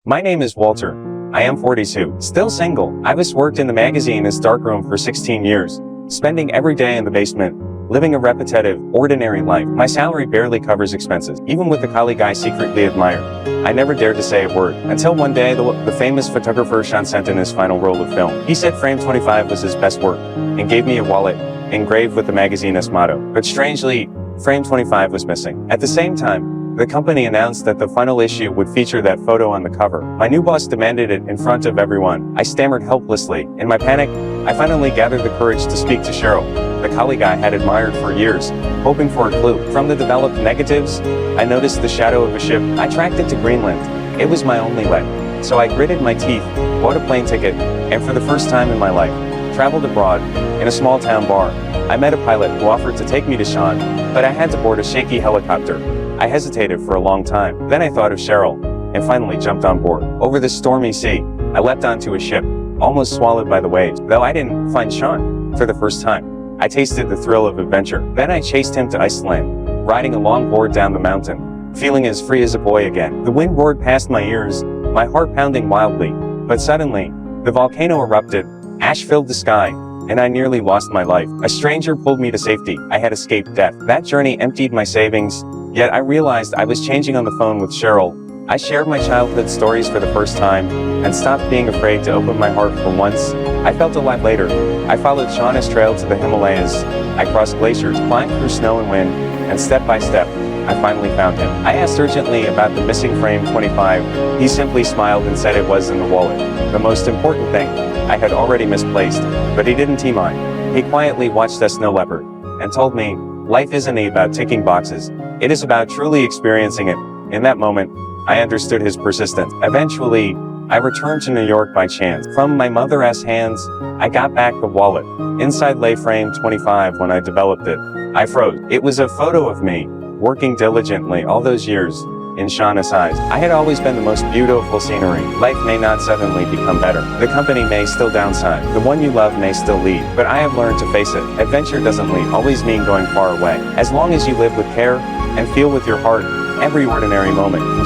My name is Walter. I am 42, still single. I've worked in the magazine's darkroom for 16 years, spending every day in the basement, living a repetitive, ordinary life. My salary barely covers expenses, even with the colleague I secretly admire. I never dared to say a word, until one day the famous photographer Sean sent in his final roll of film. He said frame 25 was his best work, and gave me a wallet, engraved with the magazine's motto. But strangely, frame 25 was missing. At the same time, the company announced that the final issue would feature that photo on the cover. My new boss demanded it in front of everyone. I stammered helplessly. In my panic, I finally gathered the courage to speak to Cheryl, the colleague I had admired for years, hoping for a clue. From the developed negatives, I noticed the shadow of a ship. I tracked it to Greenland. It was my only lead. So I gritted my teeth, bought a plane ticket, and for the first time in my life, traveled abroad, in a small town bar. I met a pilot who offered to take me to Sean, but I had to board a shaky helicopter. I hesitated for a long time. Then I thought of Cheryl, and finally jumped on board. Over the stormy sea, I leapt onto a ship, almost swallowed by the waves. Though I didn't find Sean for the first time, I tasted the thrill of adventure. Then I chased him to Iceland, riding a longboard down the mountain, feeling as free as a boy again. The wind roared past my ears, my heart pounding wildly. But suddenly, the volcano erupted, ash filled the sky, and I nearly lost my life. A stranger pulled me to safety. I had escaped death. That journey emptied my savings, yet I realized I was changing on the phone with Cheryl. I shared my childhood stories for the first time, and stopped being afraid to open my heart for once. I felt alive later. I followed Shauna's trail to the Himalayas. I crossed glaciers, climbed through snow and wind, and step by step, I finally found him. I asked urgently about the missing frame 25. He simply smiled and said it was in the wallet. The most important thing, I had already misplaced, but he didn't mind. He quietly watched us snow leopard, and told me, life isn't about ticking boxes. It is about truly experiencing it. In that moment, I understood his persistence. Eventually, I returned to New York by chance. From my mother's hands, I got back the wallet. Inside lay frame 25. When I developed it, I froze. It was a photo of me, working diligently all those years. In Shauna's eyes, I had always been the most beautiful scenery. Life may not suddenly become better. The company may still downsize. The one you love may still leave. But I have learned to face it. Adventure doesn't always mean going far away. As long as you live with care, and feel with your heart, every ordinary moment